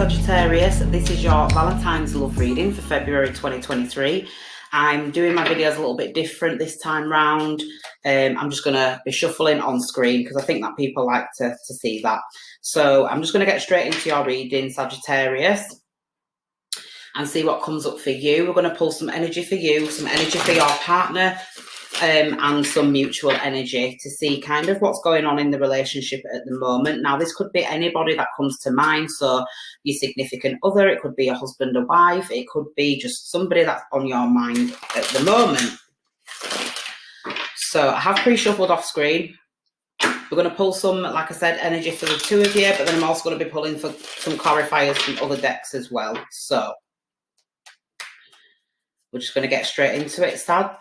Sagittarius. This is your Valentine's love reading for February 2023. I'm doing my videos a little bit different this time round. I'm just going to be shuffling on screen because I think that people like to see that. So I'm just going to get straight into your reading, Sagittarius, and see what comes up for you. We're going to pull some energy for you, some energy for your partner, and some mutual energy to see kind of what's going on in the relationship at the moment. Now, this could be anybody that comes to mind. So your significant other, it could be a husband or wife, it could be just somebody that's on your mind at the moment. So I have pre-shuffled off screen. We're going to pull some, like I said, energy for the two of you, but then I'm also going to be pulling for some clarifiers from other decks as well. So we're just going to get straight into it, Sag.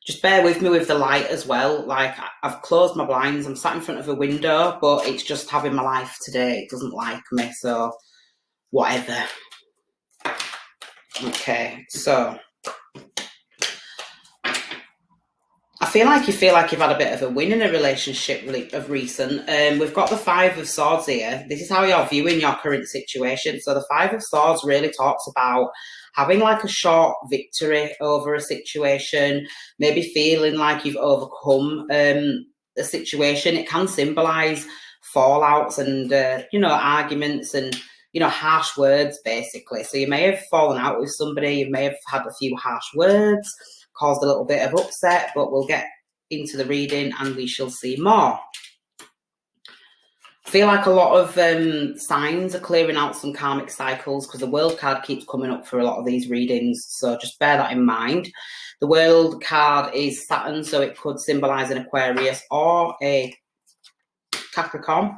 Just bear with me with the light as well. Like, I've closed my blinds. I'm sat in front of a window, but it's just having my life today. It doesn't like me, so whatever. Okay, so I feel like you've had a bit of a win in a relationship of recent. We've got the Five of Swords here. This is how you're viewing your current situation. So the Five of Swords really talks about having like a short victory over a situation, maybe feeling like you've overcome a situation. It can symbolize fallouts and, arguments and, harsh words, basically. So you may have fallen out with somebody, you may have had a few harsh words, caused a little bit of upset, but we'll get into the reading and we shall see more. I feel like a lot of signs are clearing out some karmic cycles because the World card keeps coming up for a lot of these readings, so just bear that in mind. The World card is Saturn, so it could symbolize an Aquarius or a Capricorn.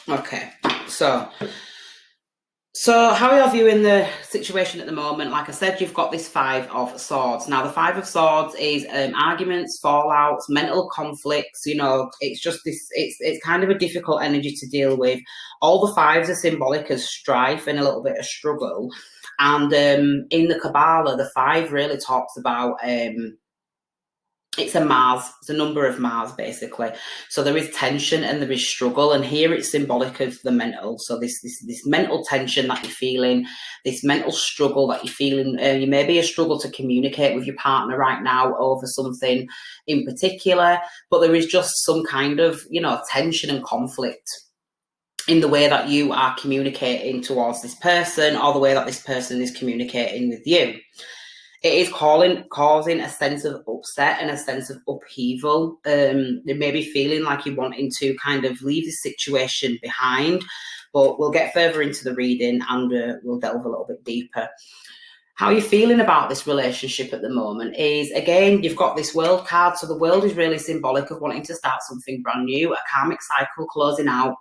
Okay, so how are you viewing the situation at the moment? Like I said, you've got this Five of Swords. Now, the Five of Swords is arguments, fallouts, mental conflicts. It's just this, it's kind of a difficult energy to deal with. All the fives are symbolic as strife and a little bit of struggle. And in the Kabbalah, the five really talks about it's a Mars, it's a number of Mars, basically. So there is tension and there is struggle, and here it's symbolic of the mental. So this mental tension that you're feeling, this mental struggle that you're feeling, you may be a struggle to communicate with your partner right now over something in particular, but there is just some kind of, tension and conflict in the way that you are communicating towards this person or the way that this person is communicating with you. It is causing a sense of upset and a sense of upheaval. You may be feeling like you're wanting to kind of leave this situation behind, but we'll get further into the reading and we'll delve a little bit deeper. How you're feeling about this relationship at the moment is, again, you've got this World card. So the World is really symbolic of wanting to start something brand new, a karmic cycle closing out,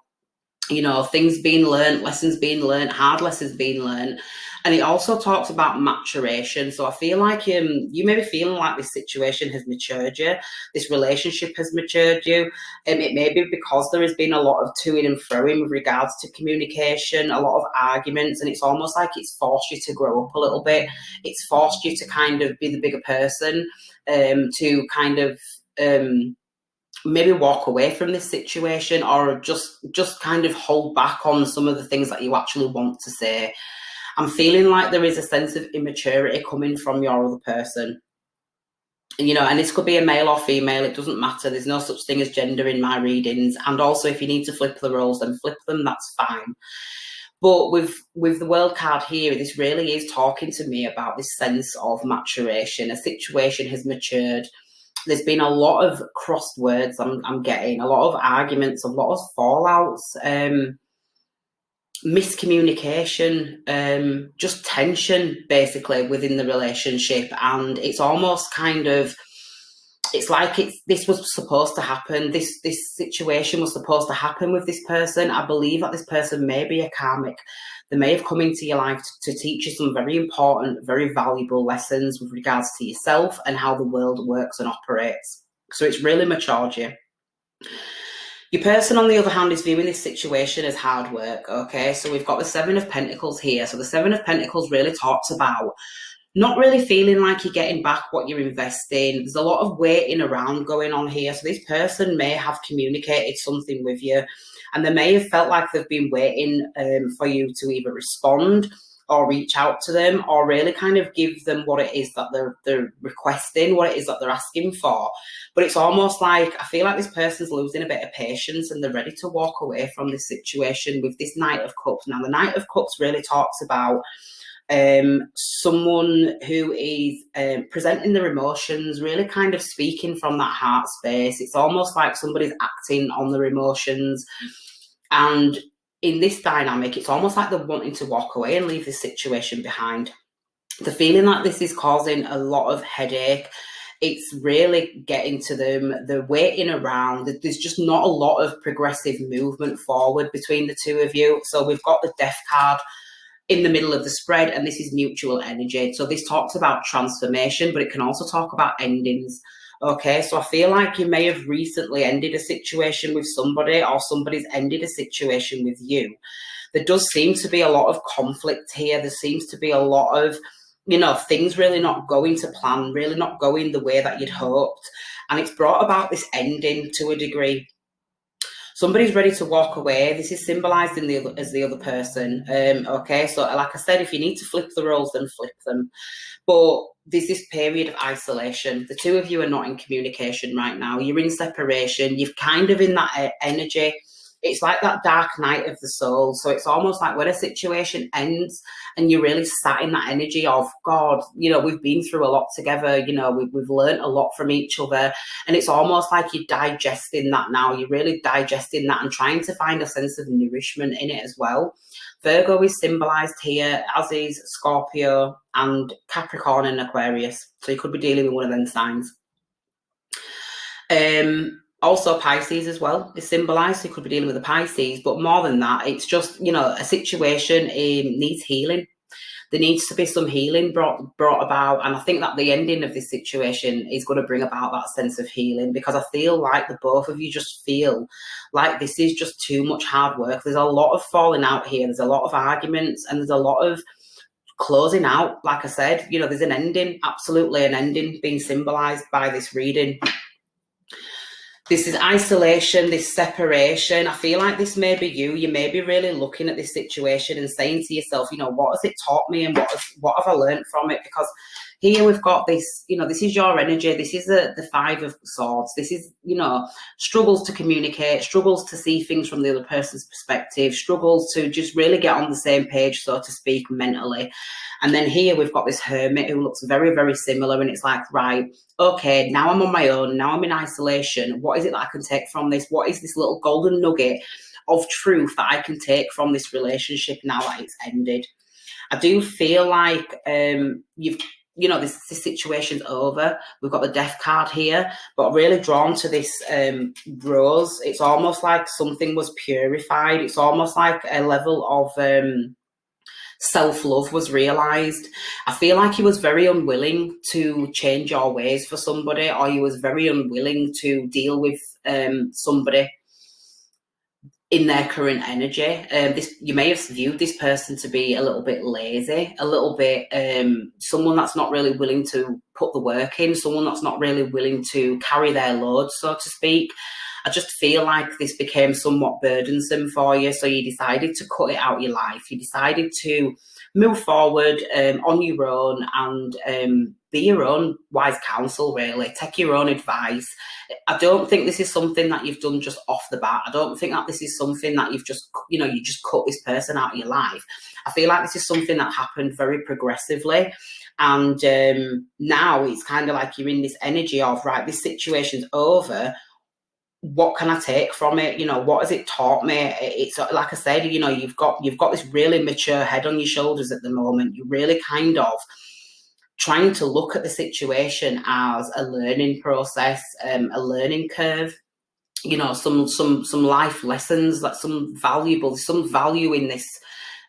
things being learned, lessons being learned, hard lessons being learned. And it also talks about maturation. So I feel like you may be feeling like this situation has matured you, this relationship has matured you. It may be because there has been a lot of to-ing and fro-ing with regards to communication, a lot of arguments, and it's almost like it's forced you to grow up a little bit. It's forced you to kind of be the bigger person, to kind of maybe walk away from this situation, or just kind of hold back on some of the things that you actually want to say. I'm feeling like there is a sense of immaturity coming from your other person. And this could be a male or female, it doesn't matter. There's no such thing as gender in my readings. And also, if you need to flip the roles, then flip them, that's fine. But with the World card here, this really is talking to me about this sense of maturation. A situation has matured. There's been a lot of crossed words I'm getting, a lot of arguments, a lot of fallouts, miscommunication, just tension, basically, within the relationship. And it's almost kind of, it's like this was supposed to happen. This situation was supposed to happen with this person. I believe that this person may be a karmic. They may have come into your life to teach you some very important, very valuable lessons with regards to yourself and how the world works and operates. So it's really matured you. Your person, on the other hand, is viewing this situation as hard work, okay? So we've got the Seven of Pentacles here. So the Seven of Pentacles really talks about not really feeling like you're getting back what you're investing. There's a lot of waiting around going on here. So this person may have communicated something with you, and they may have felt like they've been waiting for you to either respond or reach out to them, or really kind of give them what it is that they're requesting, what it is that they're asking for. But it's almost like, I feel like this person's losing a bit of patience and they're ready to walk away from this situation with this Knight of Cups. Now, the Knight of Cups really talks about someone who is presenting their emotions, really kind of speaking from that heart space. It's almost like somebody's acting on their emotions. And in this dynamic, it's almost like they're wanting to walk away and leave this situation behind. The feeling like this is causing a lot of headache. It's really getting to them. They're waiting around. There's just not a lot of progressive movement forward between the two of you. So we've got the Death card in the middle of the spread, and this is mutual energy. So this talks about transformation, but it can also talk about endings. Okay, so I feel like you may have recently ended a situation with somebody, or somebody's ended a situation with you. There does seem to be a lot of conflict here. There seems to be a lot of, things really not going to plan, really not going the way that you'd hoped. And it's brought about this ending to a degree. Somebody's ready to walk away. This is symbolized as the other person. Okay, so like I said, if you need to flip the roles, then flip them. But there's this period of isolation. The two of you are not in communication right now. You're in separation. You're kind of in that energy. It's like that dark night of the soul. So it's almost like when a situation ends and you're really sat in that energy of, God, we've been through a lot together. We've learned a lot from each other. And it's almost like you're digesting that now. You're really digesting that and trying to find a sense of nourishment in it as well. Virgo is symbolized here, as is Scorpio and Capricorn and Aquarius. So you could be dealing with one of them signs. Also Pisces as well is symbolized. So you could be dealing with a Pisces, but more than that, it's just, a situation needs healing. There needs to be some healing brought about. And I think that the ending of this situation is going to bring about that sense of healing, because I feel like the both of you just feel like this is just too much hard work. There's a lot of falling out here. There's a lot of arguments, and there's a lot of closing out. Like I said, there's an ending, absolutely an ending being symbolized by this reading. This is isolation, this separation. I feel like this may be you. You may be really looking at this situation and saying to yourself, what has it taught me, and what have I learned from it? Because here we've got this, this is your energy. This is the Five of Swords. This is, struggles to communicate, struggles to see things from the other person's perspective, struggles to just really get on the same page, so to speak, mentally. And then here we've got this Hermit who looks very, very similar. And it's like, right, okay, now I'm on my own. Now I'm in isolation. What is it that I can take from this? What is this little golden nugget of truth that I can take from this relationship now that it's ended? I do feel like this situation's over. We've got the Death card here, but really drawn to this rose. It's almost like something was purified. It's almost like a level of self-love was realized. I feel like he was very unwilling to change your ways for somebody, or he was very unwilling to deal with somebody in their current energy. You may have viewed this person to be a little bit lazy, a little bit someone that's not really willing to put the work in, someone that's not really willing to carry their load, so to speak. I just feel like this became somewhat burdensome for you, so you decided to cut it out of your life. You decided to move forward on your own and be your own wise counsel, really. Take your own advice. I don't think this is something that you've done just off the bat. I don't think that this is something that you've just, you just cut this person out of your life. I feel like this is something that happened very progressively. And now it's kind of like you're in this energy of, right, this situation's over. What can I take from it? What has it taught me? It's like I said, you've got this really mature head on your shoulders at the moment. You're really kind of trying to look at the situation as a learning process, a learning curve. Some life lessons, that some value in this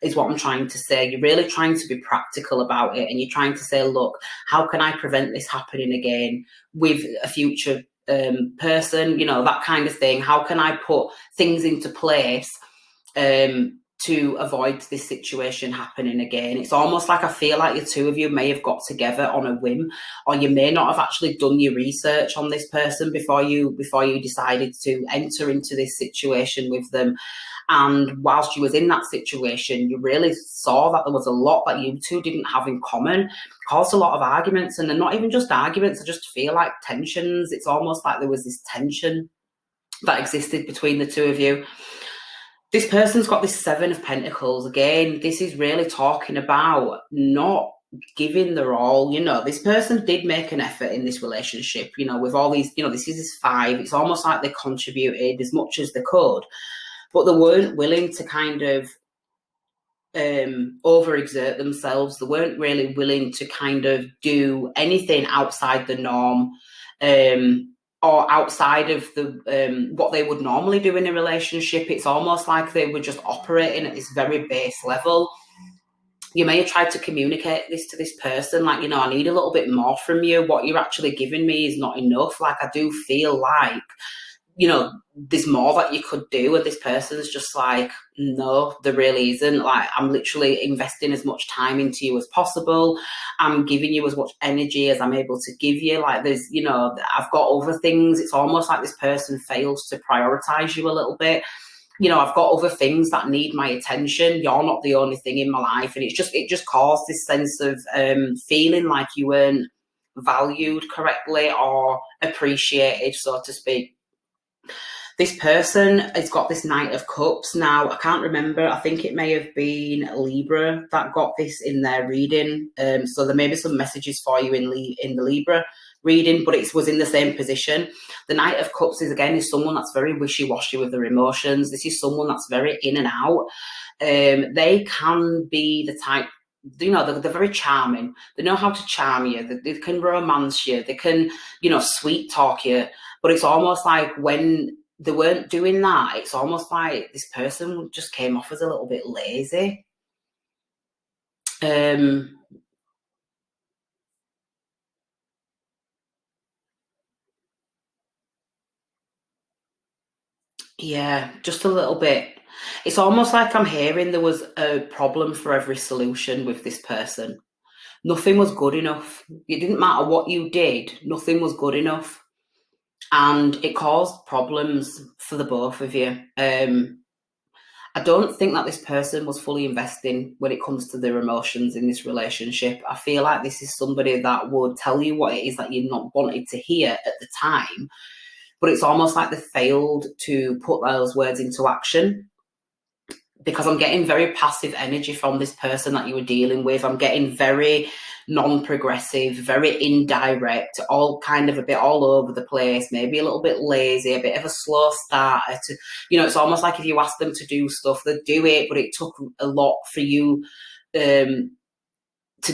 is what I'm trying to say. You're really trying to be practical about it, and you're trying to say, look, how can I prevent this happening again with a future person, that kind of thing. How can I put things into place to avoid this situation happening again. It's almost like I feel like the two of you may have got together on a whim, or you may not have actually done your research on this person before you decided to enter into this situation with them. And whilst you was in that situation, you really saw that there was a lot that you two didn't have in common, caused a lot of arguments. And they're not even just arguments, I just feel like tensions. It's almost like there was this tension that existed between the two of you. This person's got this Seven of Pentacles. Again, this is really talking about not giving their all. You know, this person did make an effort in this relationship, you know, with all these, you know, this is this five. It's almost like they contributed as much as they could, but they weren't willing to kind of overexert themselves. They weren't really willing to kind of do anything outside the norm. Or outside of the what they would normally do in a relationship. It's almost like they were just operating at this very base level. You may have tried to communicate this to this person, like, you know, I need a little bit more from you. What you're actually giving me is not enough. Like, I do feel like, you know, there's more that you could do. And this person's just like, no, there really isn't. Like, I'm literally investing as much time into you as possible. I'm giving you as much energy as I'm able to give you. Like, there's, you know, I've got other things. It's almost like this person fails to prioritize you a little bit. You know, I've got other things that need my attention. You're not the only thing in my life. And it just caused this sense of feeling like you weren't valued correctly or appreciated, so to speak. This person has got this Knight of Cups. Now, I can't remember. I think it may have been Libra that got this in their reading. So there may be some messages for you in the Libra reading, but it was in the same position. The Knight of Cups is someone that's very wishy-washy with their emotions. This is someone that's very in and out. They can be the type, you know, they're very charming. They know how to charm you. They can romance you. They can, you know, sweet talk you. But it's almost like when they weren't doing that, it's almost like this person just came off as a little bit lazy. Yeah, just a little bit. It's almost like I'm hearing there was a problem for every solution with this person. Nothing was good enough. It didn't matter what you did, nothing was good enough. And it caused problems for the both of you. I don't think that this person was fully investing when it comes to their emotions in this relationship. I feel like this is somebody that would tell you what it is that you not wanted to hear at the time, but it's almost like they failed to put those words into action. Because I'm getting very passive energy from this person that you were dealing with. I'm getting very non-progressive, very indirect, all kind of a bit all over the place, maybe a little bit lazy, a bit of a slow starter. You know, it's almost like if you ask them to do stuff, they do it, but it took a lot for you to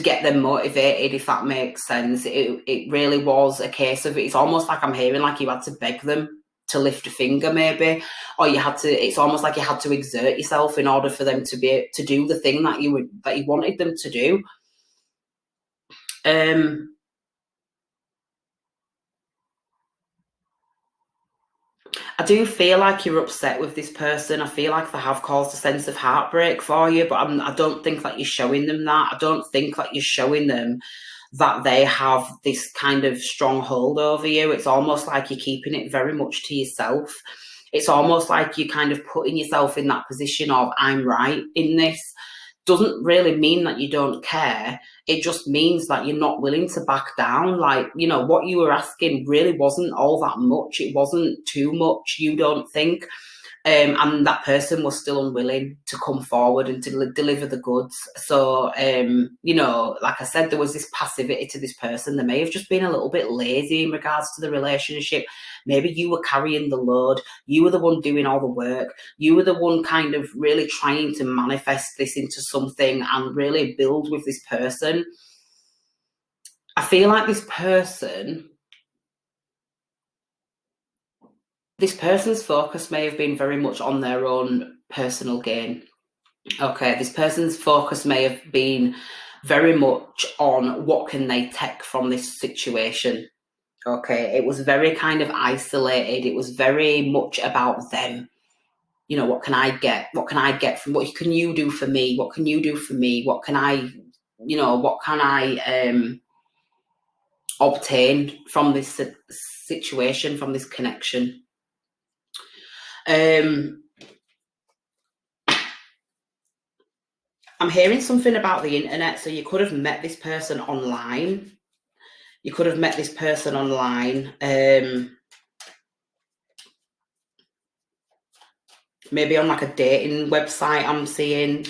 get them motivated, if that makes sense. It really was a case of, it's almost like I'm hearing like you had to beg them to lift a finger, maybe, or you had to, it's almost like you had to exert yourself in order for them to be to do the thing that you wanted them to do. I do feel like you're upset with this person. I feel like they have caused a sense of heartbreak for you, but I don't think that you're showing them that. I don't think that you're showing them that they have this kind of strong hold over you. It's almost like you're keeping it very much to yourself. It's almost like you're kind of putting yourself in that position of, I'm right in this. Doesn't really mean that you don't care. It just means that you're not willing to back down. Like, you know, what you were asking really wasn't all that much. It wasn't too much, you don't think. And that person was still unwilling to come forward and to deliver the goods. So, you know, like I said, there was this passivity to this person. They may have just been a little bit lazy in regards to the relationship. Maybe you were carrying the load. You were the one doing all the work. You were the one kind of really trying to manifest this into something and really build with this person. I feel like this person's focus may have been very much on their own personal gain. Okay, this person's focus may have been very much on what can they take from this situation. Okay, it was very kind of isolated. It was very much about them. you know, what can I get? What can I get from, what can you do for me? What can you do for me? What can I, you know, what can I obtain from this situation, from this connection? I'm hearing something about the internet. So you could have met this person online. You could have met this person online. Maybe on like a dating website, I'm seeing.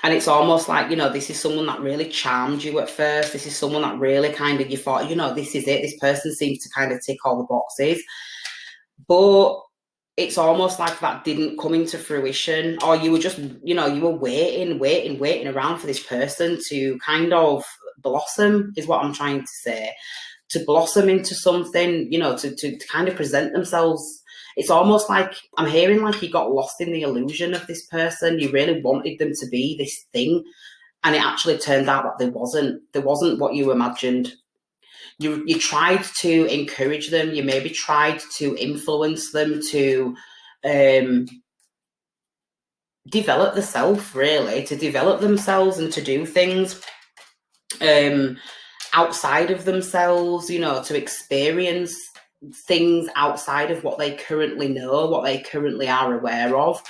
And it's almost like, you know, this is someone that really charmed you at first. This is someone that really kind of, you thought, you know, this is it. This person seems to kind of tick all the boxes. But it's almost like that didn't come into fruition, or you were just, you know, you were waiting around for this person to kind of blossom, is what I'm trying to say. To blossom into something, you know, to kind of present themselves. It's almost like I'm hearing like you got lost in the illusion of this person. You really wanted them to be this thing, and it actually turned out that there wasn't what you imagined. You tried to encourage them. You maybe tried to influence them to develop the self, really, to develop themselves and to do things outside of themselves, you know, to experience things outside of what they currently know, what they currently are aware of.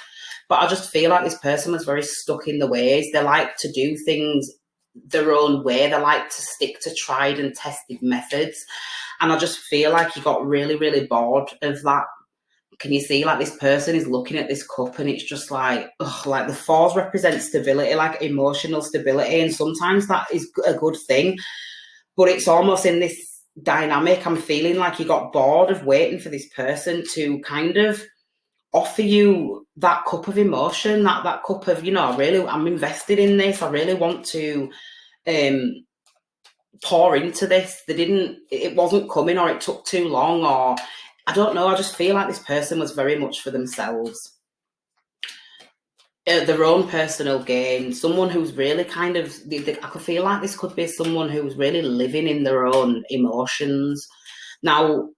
But I just feel like this person was very stuck in the ways. They like to do things their own way. They like to stick to tried and tested methods. And I just feel like you got really, really bored of that. Can you see, like, this person is looking at this cup and it's just like, ugh, like the fours represent stability, like emotional stability. And sometimes that is a good thing. But it's almost in this dynamic, I'm feeling like you got bored of waiting for this person to kind of offer you that cup of emotion, that cup of, you know, I'm invested in this. I really want to pour into this. It wasn't coming, or it took too long, or I don't know. I just feel like this person was very much for themselves. Their own personal gain, someone who's really kind of, I could feel like this could be someone who's really living in their own emotions. Now,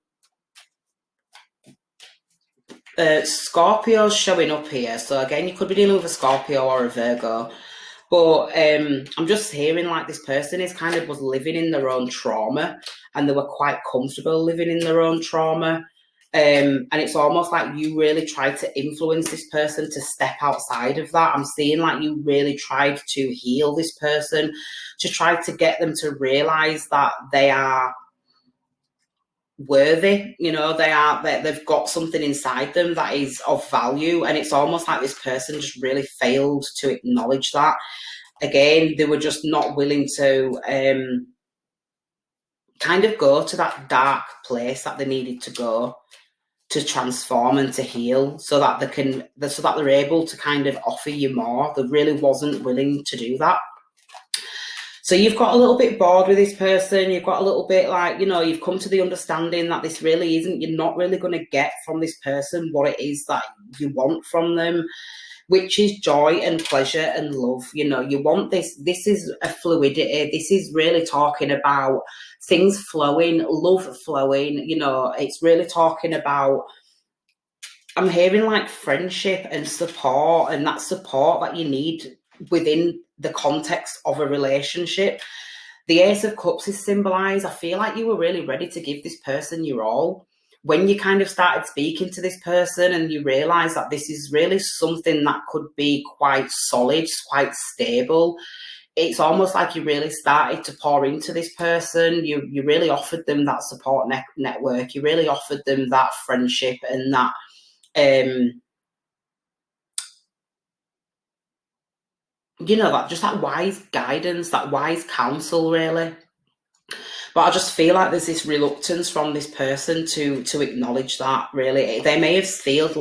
Scorpio's showing up here. So again, you could be dealing with a Scorpio or a Virgo. But I'm just hearing like this person was living in their own trauma, and they were quite comfortable living in their own trauma. And it's almost like you really tried to influence this person to step outside of that. I'm seeing like you really tried to heal this person, to try to get them to realize that they are worthy. You know, they've got something inside them that is of value. And it's almost like this person just really failed to acknowledge that. Again, they were just not willing to kind of go to that dark place that they needed to go to transform and to heal, so that they're able to kind of offer you more. They really wasn't willing to do that. So you've got a little bit bored with this person. You've got a little bit like, you know, you've come to the understanding that this really isn't, you're not really going to get from this person what it is that you want from them, which is joy and pleasure and love. You know, you want this. This is a fluidity. This is really talking about things flowing, love flowing. You know, it's really talking about, I'm hearing like friendship and support, and that support that you need within the context of a relationship. The Ace of Cups is symbolized. I feel like you were really ready to give this person your all. When you kind of started speaking to this person and you realize that this is really something that could be quite solid, quite stable, it's almost like you really started to pour into this person. You really offered them that support network. You really offered them that friendship and that you know, that just that wise guidance, that wise counsel, really. But I just feel like there's this reluctance from this person to acknowledge that, really. They may have felt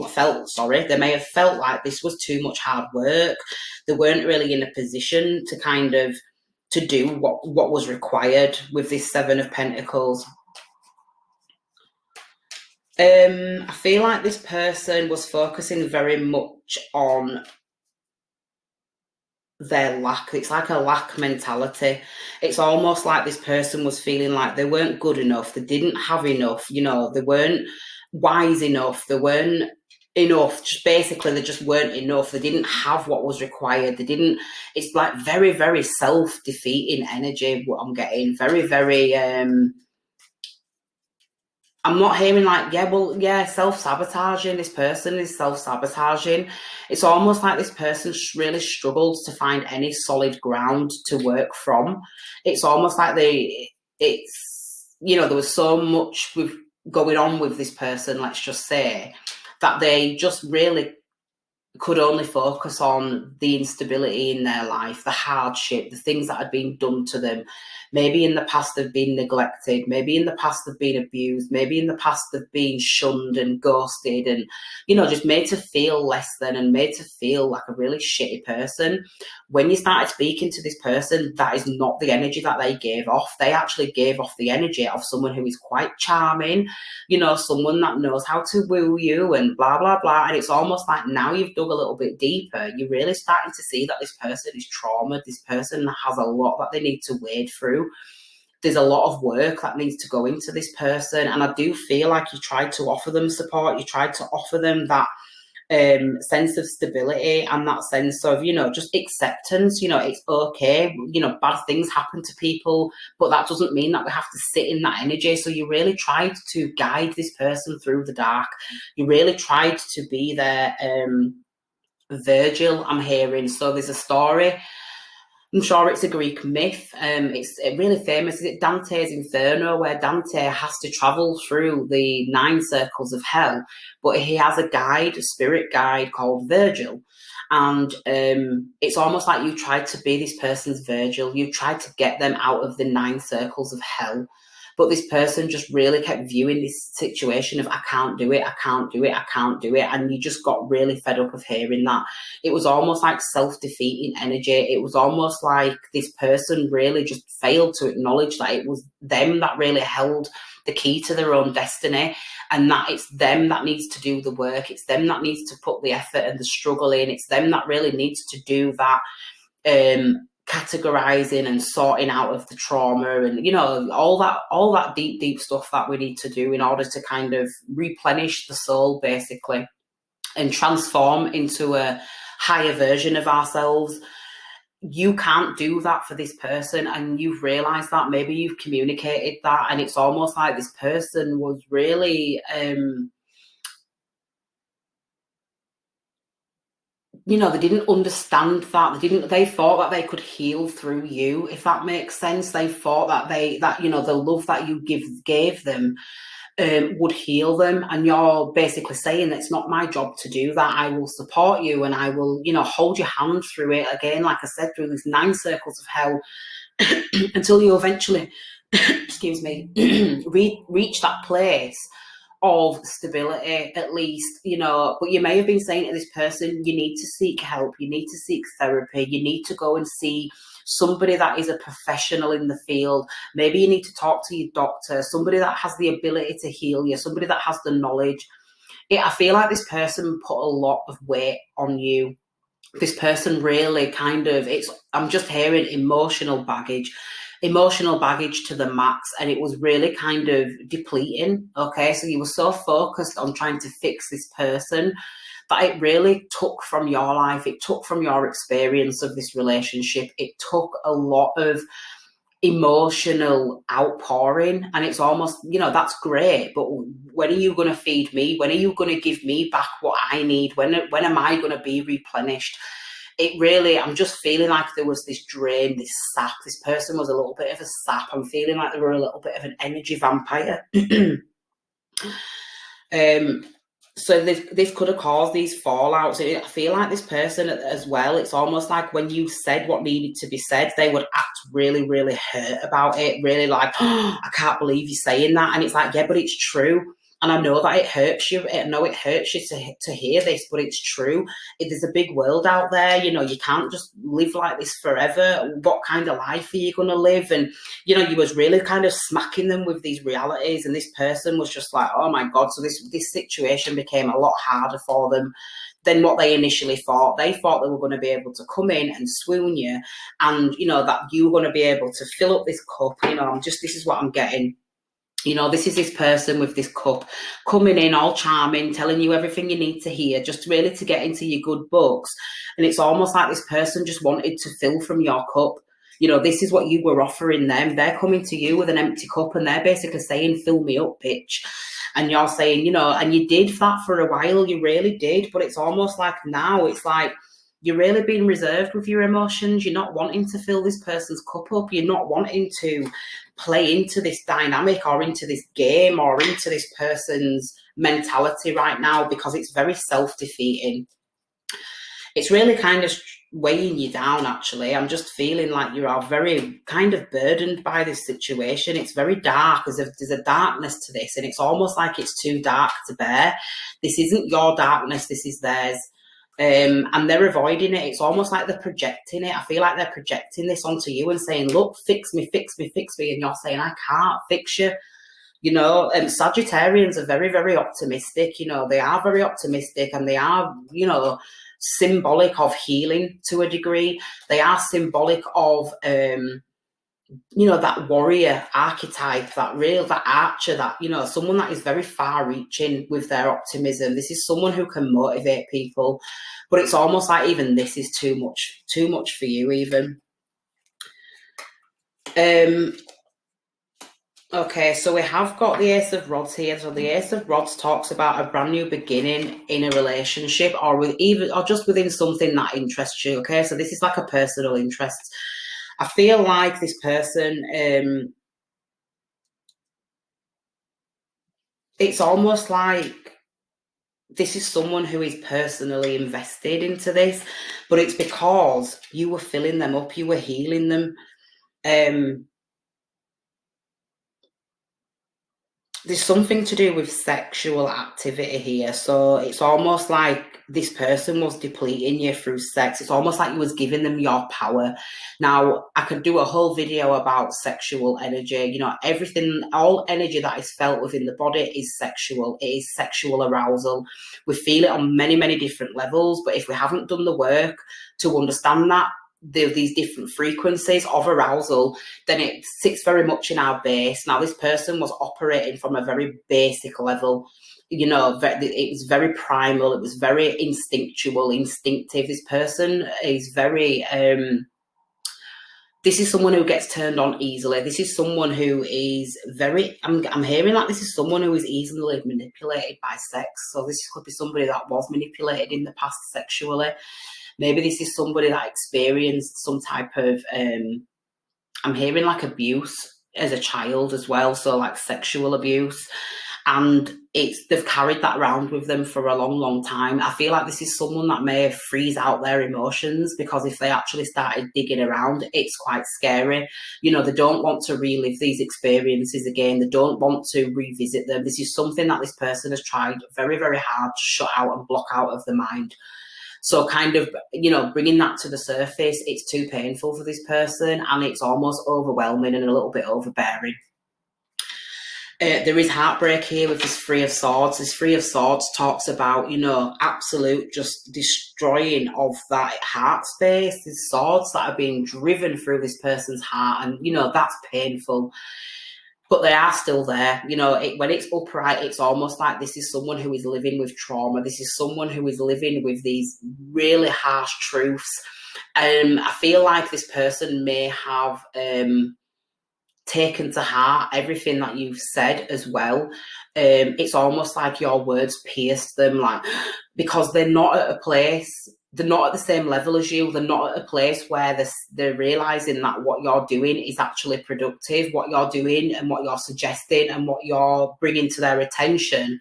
like this was too much hard work. They weren't really in a position to kind of to do what was required with this Seven of Pentacles. I feel like this person was focusing very much on their lack. It's like a lack mentality. It's almost like this person was feeling like they weren't good enough, they didn't have enough, you know, they weren't wise enough, they weren't enough. Just basically, they just weren't enough. They didn't have what was required. They didn't. It's like very, very self-defeating energy. What I'm getting, very, very. I'm not hearing like, yeah, well, yeah, self-sabotaging. This person is self-sabotaging. It's almost like this person really struggles to find any solid ground to work from. It's almost like it's, you know, there was so much with going on with this person, let's just say, that they just really could only focus on the instability in their life, the hardship, the things that had been done to them. Maybe in the past they've been neglected, maybe in the past they've been abused, maybe in the past they've been shunned and ghosted and, you know, just made to feel less than and made to feel like a really shitty person. When you started speaking to this person, that is not the energy that they gave off. They actually gave off the energy of someone who is quite charming, you know, someone that knows how to woo you and blah, blah, blah. And it's almost like now you've dug a little bit deeper, you're really starting to see that this person is traumatized, this person has a lot that they need to wade through. There's a lot of work that needs to go into this person. And I do feel like you tried to offer them support, you tried to offer them that sense of stability and that sense of, you know, just acceptance. You know, it's okay, you know, bad things happen to people, but that doesn't mean that we have to sit in that energy. So you really tried to guide this person through the dark. You really tried to be their Virgil, I'm hearing. So there's a story, I'm sure it's a Greek myth. It's really famous. Is it Dante's Inferno, where Dante has to travel through the 9 circles of hell, but he has a guide, a spirit guide called Virgil. And it's almost like you tried to be this person's Virgil. You tried to get them out of the 9 circles of hell. But this person just really kept viewing this situation of, I can't do it, I can't do it, I can't do it. And you just got really fed up of hearing that. It was almost like self-defeating energy. It was almost like this person really just failed to acknowledge that it was them that really held the key to their own destiny, and that it's them that needs to do the work. It's them that needs to put the effort and the struggle in. It's them that really needs to do that categorizing and sorting out of the trauma, and, you know, all that deep stuff that we need to do in order to kind of replenish the soul, basically, and transform into a higher version of ourselves. You can't do that for this person, and you've realized that. Maybe you've communicated that, and it's almost like this person was really you know, they didn't understand that. They thought that they could heal through you, if that makes sense. They thought that you know, the love that you gave them would heal them. And you're basically saying, it's not my job to do that. I will support you and I will, you know, hold your hand through it. Again, like I said, through these 9 circles of hell until you eventually, excuse me, reach that place of stability, at least, you know. But you may have been saying to this person, you need to seek help, you need to seek therapy, you need to go and see somebody that is a professional in the field. Maybe you need to talk to your doctor, somebody that has the ability to heal you, somebody that has the knowledge. I feel like this person put a lot of weight on you. This person really kind of, I'm just hearing emotional baggage to the max, and it was really kind of depleting. Okay, so you were so focused on trying to fix this person that it really took from your life, it took from your experience of this relationship, it took a lot of emotional outpouring. And it's almost, you know, that's great, but when are you going to feed me? When are you going to give me back what I need? When am I going to be replenished? It really, I'm just feeling like there was this drain, this sap. This person was a little bit of a sap. I'm feeling like they were a little bit of an energy vampire. So this could have caused these fallouts. I feel like this person as well, it's almost like when you said what needed to be said, they would act really, really hurt about it. Really like, oh, I can't believe you're saying that. And it's like, yeah, but it's true. And I know that it hurts you. I know it hurts you to hear this, but it's true. There's a big world out there. You know, you can't just live like this forever. What kind of life are you going to live? And, you know, you was really kind of smacking them with these realities. And this person was just like, oh my God. So this situation became a lot harder for them than what they initially thought. They thought they were going to be able to come in and swoon you, and, you know, that you were going to be able to fill up this cup. You know, this is what I'm getting. You know, this is this person with this cup coming in all charming, telling you everything you need to hear, just really to get into your good books. And it's almost like this person just wanted to fill from your cup. You know, this is what you were offering them. They're coming to you with an empty cup and they're basically saying, fill me up, bitch. And you're saying, you know, and you did that for a while, you really did. But it's almost like now it's like you're really being reserved with your emotions. You're not wanting to fill this person's cup up. You're not wanting to play into this dynamic or into this game or into this person's mentality right now, because it's very self-defeating. It's really kind of weighing you down, actually. I'm just feeling like you are very kind of burdened by this situation. It's very dark. There's a darkness to this, and it's almost like it's too dark to bear. This isn't your darkness, this is theirs. And they're avoiding it. It's almost like they're projecting it. I feel like they're projecting this onto you and saying, look, fix me, fix me, fix me. And you're saying, I can't fix you. You know, and Sagittarians are very, very optimistic. You know, they are very optimistic, and they are, you know, symbolic of healing to a degree. They are symbolic of, you know, that warrior archetype, that archer, that, you know, someone that is very far reaching with their optimism. This is someone who can motivate people, but it's almost like even this is too much for you even. Okay, so we have got the Ace of Rods here. So the Ace of Rods talks about a brand new beginning in a relationship, or just within something that interests you. Okay, so this is like a personal interest. I feel like this person, it's almost like this is someone who is personally invested into this, but it's because you were filling them up, you were healing them. There's something to do with sexual activity here. So it's almost like this person was depleting you through sex. It's almost like you was giving them your power. Now, I could do a whole video about sexual energy. You know, everything, all energy that is felt within the body is sexual. It is sexual arousal. We feel it on many, many different levels. But if we haven't done the work to understand that, these different frequencies of arousal, then it sits very much in our base. Now, this person was operating from a very basic level. You know, it was very primal. It was very instinctive. This person is very, this is someone who gets turned on easily. This is someone who is very, I'm hearing like this is someone who is easily manipulated by sex. So this could be somebody that was manipulated in the past sexually. Maybe this is somebody that experienced some type of, I'm hearing like abuse as a child as well. So like sexual abuse. And they've carried that around with them for a long, long time. I feel like this is someone that may freeze out their emotions, because if they actually started digging around, it's quite scary. You know, they don't want to relive these experiences again. They don't want to revisit them. This is something that this person has tried very, very hard to shut out and block out of the mind. So kind of, you know, bringing that to the surface, it's too painful for this person, and it's almost overwhelming and a little bit overbearing. There is heartbreak here with this Three of Swords. This Three of Swords talks about, you know, absolute just destroying of that heart space. These swords that are being driven through this person's heart, and, you know, that's painful. But they are still there. You know, when it's upright, it's almost like this is someone who is living with trauma. This is someone who is living with these really harsh truths. I feel like this person may have taken to heart everything that you've said as well. It's almost like your words pierced them, like, because they're not at a place, they're not at the same level as you. They're not at a place where they're realizing that what you're doing is actually productive. What you're doing and what you're suggesting and what you're bringing to their attention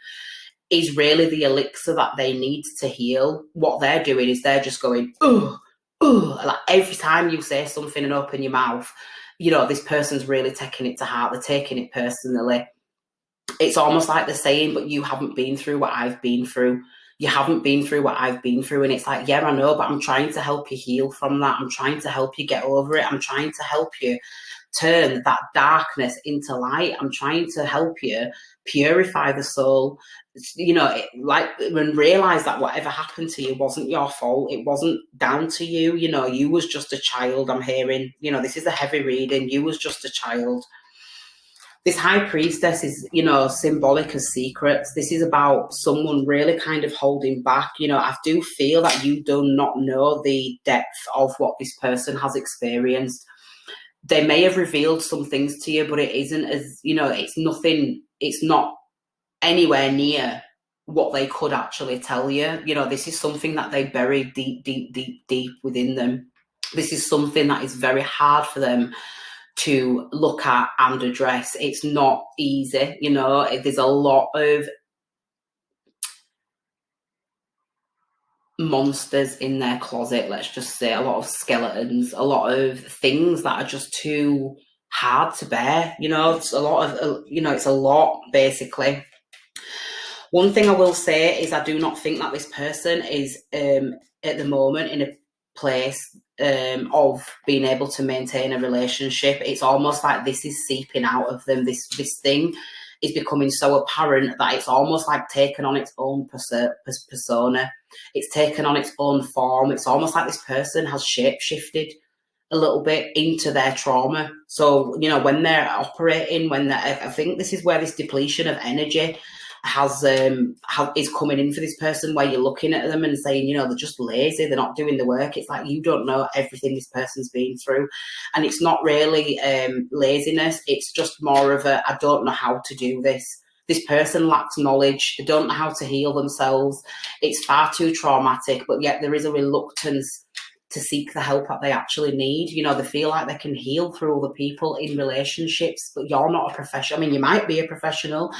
is really the elixir that they need to heal. What they're doing is they're just going, oh, like every time you say something and open your mouth, you know, this person's really taking it to heart. They're taking it personally. It's almost like they're saying, but you haven't been through what I've been through. You haven't been through what I've been through. And it's like, yeah, I know, but I'm trying to help you heal from that. I'm trying to help you get over it. I'm trying to help you turn that darkness into light. I'm trying to help you purify the soul, you know, and realize that whatever happened to you wasn't your fault. It wasn't down to you. You know, you was just a child. I'm hearing, you know, this is a heavy reading. You was just a child. This High Priestess is, symbolic as secrets. This is about someone really kind of holding back. I do feel that you do not know the depth of what this person has experienced. They may have revealed some things to you, but it isn't as, it's not anywhere near what they could actually tell you. This is something that they bury deep, deep, deep, deep within them. This is something that is very hard for them to look at and address. It's not easy, there's a lot of monsters in their closet, let's just say, a lot of skeletons, a lot of things that are just too hard to bear. It's a lot of, it's a lot, basically. One thing I will say is I do not think that this person is at the moment in a place of being able to maintain a relationship. It's almost like this is seeping out of them. This thing is becoming so apparent that it's almost like taken on its own persona. It's taken on its own form. It's almost like this person has shape-shifted a little bit into their trauma. So, when they're operating, I think this is where this depletion of energy is coming in for this person, where you're looking at them and saying, they're just lazy, they're not doing the work. It's like you don't know everything this person's been through, and it's not really laziness. It's just more of I don't know how to do this. This person lacks knowledge. They don't know how to heal themselves. It's far too traumatic, but yet there is a reluctance to seek the help that they actually need. They feel like they can heal through other people in relationships, but you're not a professional. I mean, you might be a professional,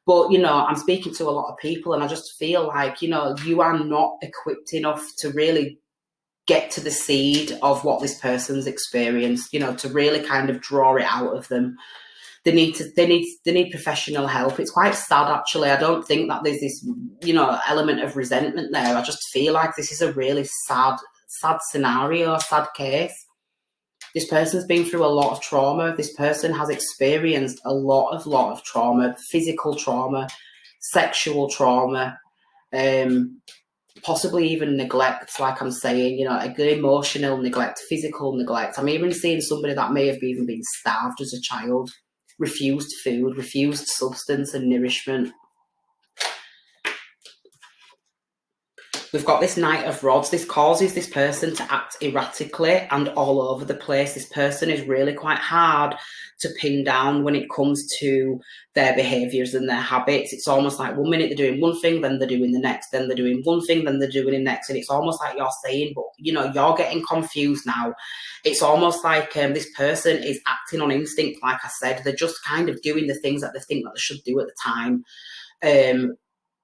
but, I'm speaking to a lot of people, and I just feel like, you are not equipped enough to really get to the seed of what this person's experienced, to really kind of draw it out of them. They need professional help. It's quite sad, actually. I don't think that there's this, element of resentment there. I just feel like this is a really sad scenario, sad case. This person's been through a lot of trauma. This person has experienced a lot of trauma, physical trauma, sexual trauma, possibly even neglect, like I'm saying, a good emotional neglect, physical neglect. I'm even seeing somebody that may have even been starved as a child, refused food, refused substance and nourishment. We've got this Knight of Rods. This causes this person to act erratically and all over the place. This person is really quite hard to pin down when it comes to their behaviours and their habits. It's almost like 1 minute they're doing one thing, then they're doing the next, then they're doing one thing, then they're doing the next. And it's almost like you're saying, but, you're getting confused now. It's almost like this person is acting on instinct, like I said. They're just kind of doing the things that they think that they should do at the time.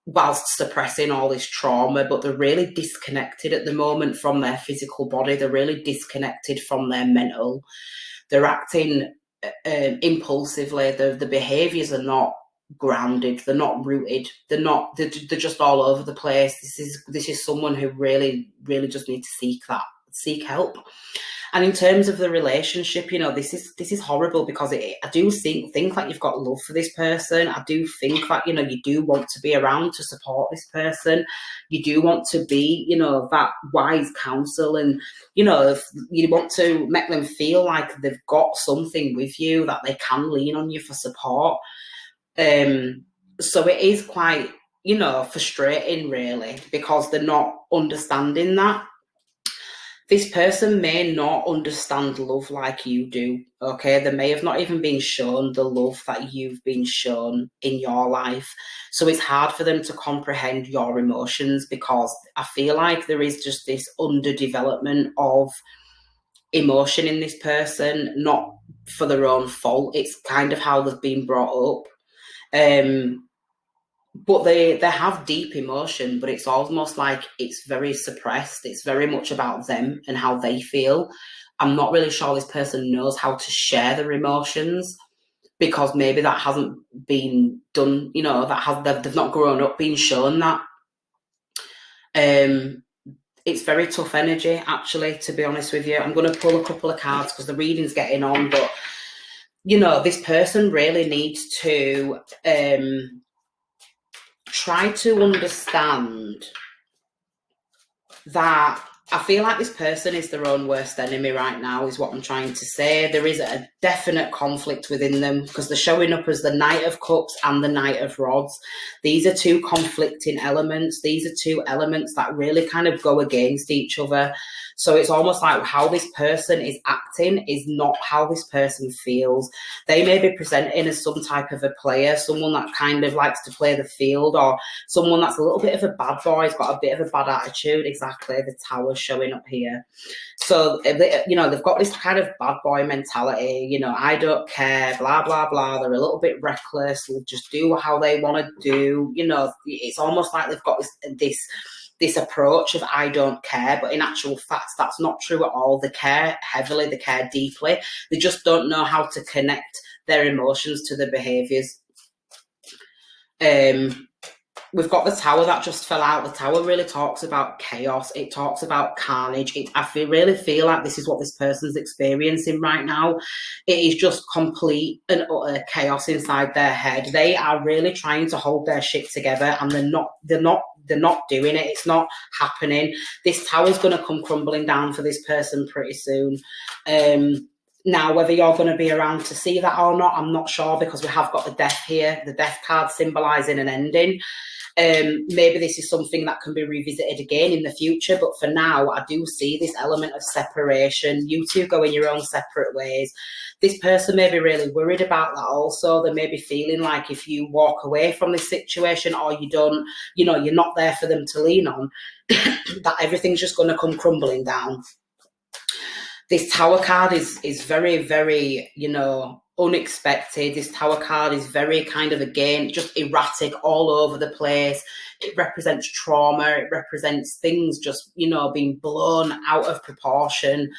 Whilst suppressing all this trauma, but they're really disconnected at the moment from their physical body. They're really disconnected from their mental. They're acting impulsively. The behaviours are not grounded. They're not rooted. They're just all over the place. This is someone who really, really just needs to seek help. And in terms of the relationship, this is horrible, because I do think like you've got love for this person. I do think that, you do want to be around to support this person. You do want to be, that wise counsel, and, if you want to make them feel like they've got something with you, that they can lean on you for support. So it is quite, frustrating, really, because they're not understanding that. This person may not understand love like you do, okay? They may have not even been shown the love that you've been shown in your life. So it's hard for them to comprehend your emotions, because I feel like there is just this underdevelopment of emotion in this person, not for their own fault. It's kind of how they've been brought up. But they have deep emotion, but it's almost like it's very suppressed. It's very much about them and how they feel. I'm not really sure this person knows how to share their emotions, because maybe that hasn't been done, they've not grown up being shown that. It's very tough energy, actually, to be honest with you. I'm going to pull a couple of cards because the reading's getting on, but, this person really needs to try to understand that I feel like this person is their own worst enemy right now, is what I'm trying to say. There is a definite conflict within them because they're showing up as the Knight of Cups and the Knight of Rods. These are two conflicting elements. These are two elements that really kind of go against each other. So it's almost like how this person is acting is not how this person feels. They may be presenting as some type of a player, someone that kind of likes to play the field, or someone that's a little bit of a bad boy, has got a bit of a bad attitude. Exactly, the Tower showing up here. So, you know, they've got this kind of bad boy mentality, you know, I don't care, blah, blah, blah. They're a little bit reckless. They'll just do how they want to do. You know, it's almost like they've got this approach of I don't care, but in actual fact, that's not true at all. They care heavily, they care deeply. They just don't know how to connect their emotions to their behaviours. We've got the Tower that just fell out. The Tower really talks about chaos. It talks about carnage. Really feel like this is what this person's experiencing right now. It is just complete and utter chaos inside their head. They are really trying to hold their shit together, and they're not doing it. It's not happening. This Tower's going to come crumbling down for this person pretty soon. Now, whether you're going to be around to see that or not, I'm not sure, because we have got the Death here, the Death card symbolising an ending. Maybe this is something that can be revisited again in the future, but for now, I do see this element of separation. You two go in your own separate ways. This person may be really worried about that also. They may be feeling like if you walk away from this situation, or you don't, you know, you're not there for them to lean on, that everything's just going to come crumbling down. This Tower card is very, very, you know, unexpected. This Tower card is very kind of, again, just erratic, all over the place. It represents trauma. It represents things just, you know, being blown out of proportion.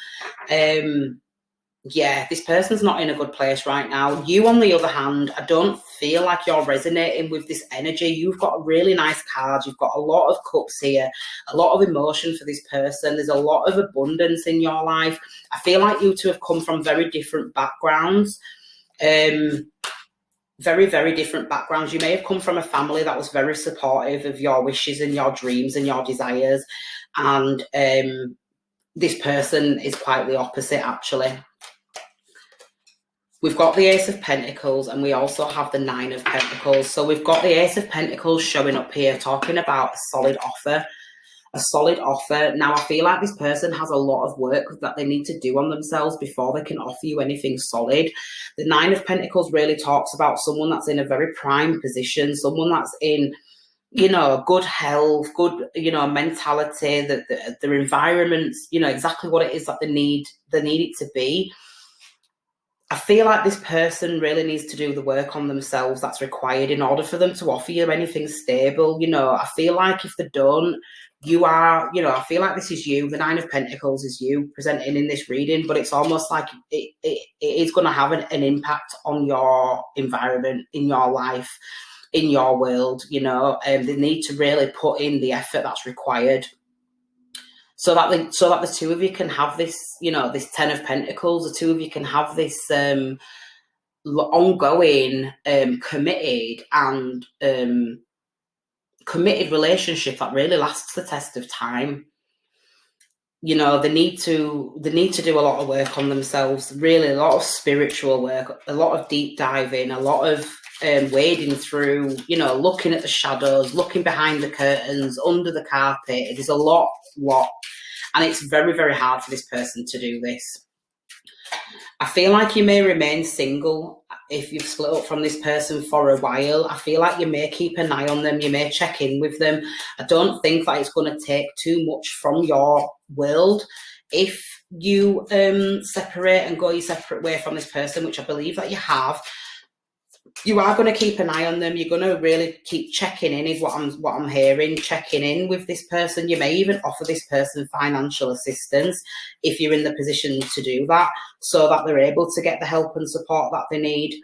Yeah, this person's not in a good place right now. You, on the other hand, I don't feel like you're resonating with this energy. You've got a really nice card. You've got a lot of cups here, a lot of emotion for this person. There's a lot of abundance in your life. I feel like you two have come from very different backgrounds. Very, very different backgrounds. You may have come from a family that was very supportive of your wishes and your dreams and your desires. And this person is quite the opposite, actually. We've got the Ace of Pentacles, and we also have the Nine of Pentacles. So we've got the Ace of Pentacles showing up here, talking about a solid offer. A solid offer. Now, I feel like this person has a lot of work that they need to do on themselves before they can offer you anything solid. The Nine of Pentacles really talks about someone that's in a very prime position, someone that's in, you know, good health, good, you know, mentality, that their environment's, you know, exactly what it is that they need it to be. I feel like this person really needs to do the work on themselves that's required in order for them to offer you anything stable. You know, I feel like if they don't, you are, you know, I feel like this is you. The Nine of Pentacles is you presenting in this reading, but it's almost like it is going to have an impact on your environment, in your life, in your world, you know, and they need to really put in the effort that's required. So that the two of you can have this, you know, this Ten of Pentacles, the two of you can have this ongoing, committed relationship that really lasts the test of time. You know, they need to do a lot of work on themselves, really, a lot of spiritual work, a lot of deep diving, a lot of wading through, you know, looking at the shadows, looking behind the curtains, under the carpet. There's a lot. And it's very, very hard for this person to do this. I feel like you may remain single if you've split up from this person for a while. I feel like you may keep an eye on them. You may check in with them. I don't think that it's going to take too much from your world if you separate and go your separate way from this person, which I believe that you have. You are going to keep an eye on them. You're going to really keep checking in, is what I'm hearing, checking in with this person. You may even offer this person financial assistance if you're in the position to do that, so that they're able to get the help and support that they need.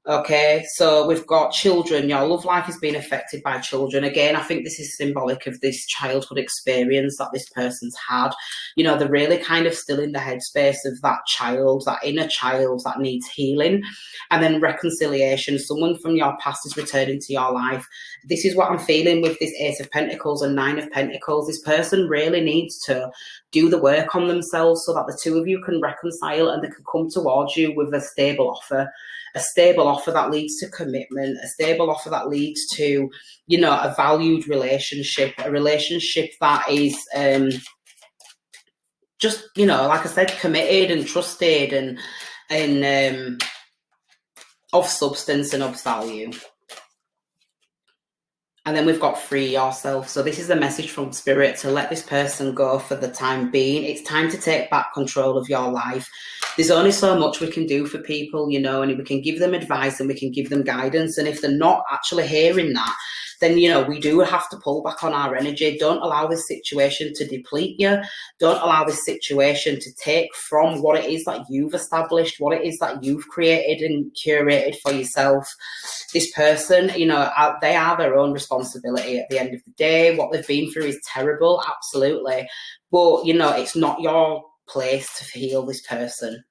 Okay, so we've got children. Your love life is being affected by children. Again, I think this is symbolic of this childhood experience that this person's had. You know, they're really kind of still in the headspace of that child, that inner child that needs healing. And then reconciliation. Someone from your past is returning to your life. This is what I'm feeling with this Ace of Pentacles and Nine of Pentacles. This person really needs to do the work on themselves so that the two of you can reconcile and they can come towards you with a stable offer. A stable offer that leads to commitment, a stable offer that leads to, you know, a valued relationship, a relationship that is just, you know, like I said, committed and trusted and of substance and of value. And then we've got free yourself. So this is a message from Spirit to let this person go for the time being. It's time to take back control of your life. There's only so much we can do for people, you know, and we can give them advice and we can give them guidance. And if they're not actually hearing that, then, you know, we do have to pull back on our energy. Don't allow this situation to deplete you. Don't allow this situation to take from what it is that you've established, what it is that you've created and curated for yourself. This person, you know, they are their own responsibility at the end of the day. What they've been through is terrible, absolutely. But, you know, it's not your place to heal this person.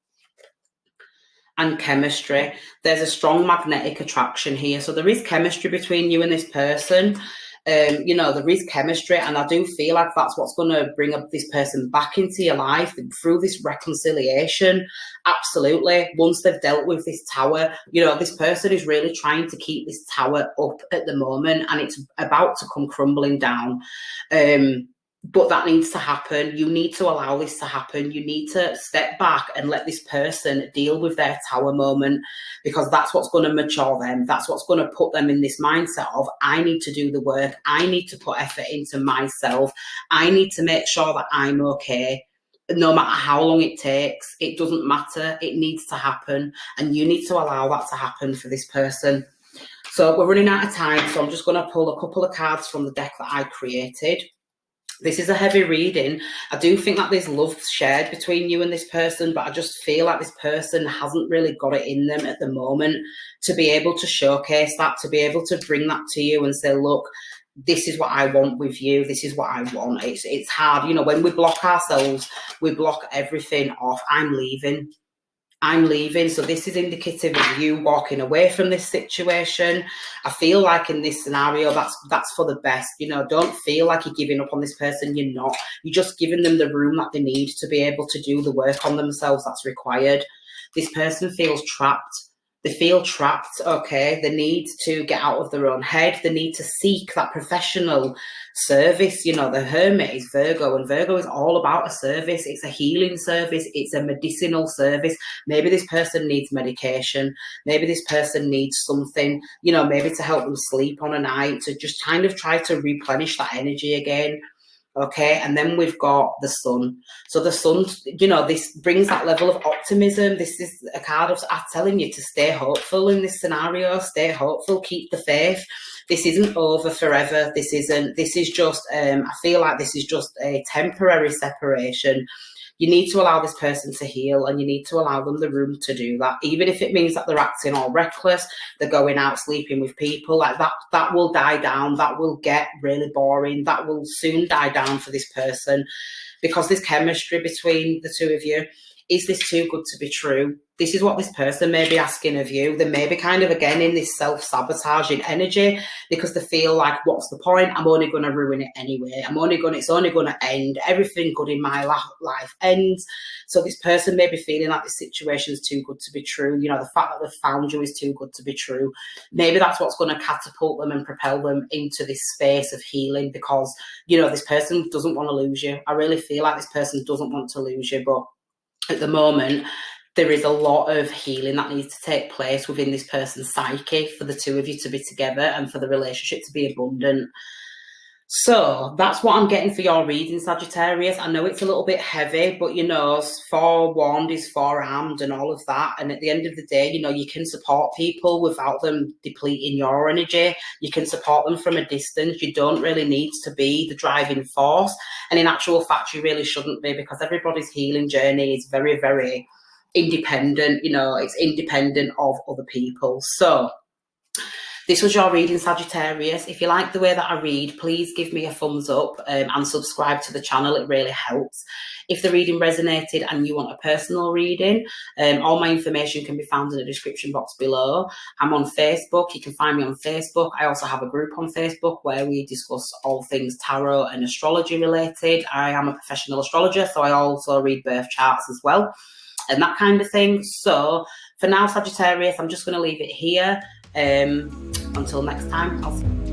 And chemistry. There's a strong magnetic attraction here. So there is chemistry between you and this person. You know, there is chemistry, and I do feel like that's what's going to bring up this person back into your life through this reconciliation. Absolutely. Once they've dealt with this tower, you know, this person is really trying to keep this tower up at the moment, and it's about to come crumbling down. But that needs to happen. You need to allow this to happen. You need to step back and let this person deal with their tower moment, because that's what's going to mature them. That's what's going to put them in this mindset of, I need to do the work. I need to put effort into myself. I need to make sure that I'm okay. No matter how long it takes, it doesn't matter. It needs to happen. And you need to allow that to happen for this person. So we're running out of time. So I'm just going to pull a couple of cards from the deck that I created. This is a heavy reading. I do think that there's love shared between you and this person, but I just feel like this person hasn't really got it in them at the moment to be able to showcase that, to be able to bring that to you and say, look, this is what I want with you. This is what I want. It's hard. You know, when we block ourselves, we block everything off. I'm leaving. So this is indicative of you walking away from this situation. I feel like in this scenario, that's for the best. You know, don't feel like you're giving up on this person. You're not. You're just giving them the room that they need to be able to do the work on themselves that's required. This person feels trapped. They feel trapped, okay? They need to get out of their own head. They need to seek that professional service. You know, the Hermit is Virgo, and Virgo is all about a service. It's a healing service. It's a medicinal service. Maybe this person needs medication. Maybe this person needs something, you know, maybe to help them sleep on a night, to just kind of try to replenish that energy again. Okay, and then we've got the Sun. So the Sun, you know, this brings that level of optimism. This is a card of telling you to stay hopeful in this scenario. Stay hopeful, keep the faith. This isn't over forever. This is just, I feel like this is just a temporary separation. You need to allow this person to heal, and you need to allow them the room to do that. Even if it means that they're acting all reckless, they're going out sleeping with people, like that will die down. That will get really boring. That will soon die down for this person, because this chemistry between the two of you, is this too good to be true? This is what this person may be asking of you. They may be kind of, again, in this self-sabotaging energy, because they feel like, what's the point? I'm only going to ruin it anyway. It's only going to end. Everything good in my life ends. So this person may be feeling like this situation is too good to be true. You know, the fact that they've found you is too good to be true. Maybe that's what's going to catapult them and propel them into this space of healing, because, you know, this person doesn't want to lose you. I really feel like this person doesn't want to lose you, but at the moment, there is a lot of healing that needs to take place within this person's psyche for the two of you to be together and for the relationship to be abundant. So that's what I'm getting for your reading, Sagittarius. I know it's a little bit heavy, but, you know, forewarned is forearmed and all of that. And at the end of the day, you know, you can support people without them depleting your energy. You can support them from a distance. You don't really need to be the driving force. And in actual fact, you really shouldn't be, because everybody's healing journey is very, very independent, you know, it's independent of other people. So this was your reading, Sagittarius. If you like the way that I read, please give me a thumbs up and subscribe to the channel. It really helps. If the reading resonated and you want a personal reading, all my information can be found in the description box below. I'm on Facebook. You can find me on Facebook. I also have a group on Facebook where we discuss all things tarot and astrology related. I am a professional astrologer, so I also read birth charts as well and that kind of thing. So for now, Sagittarius, I'm just going to leave it here. Until next time, I'll see you.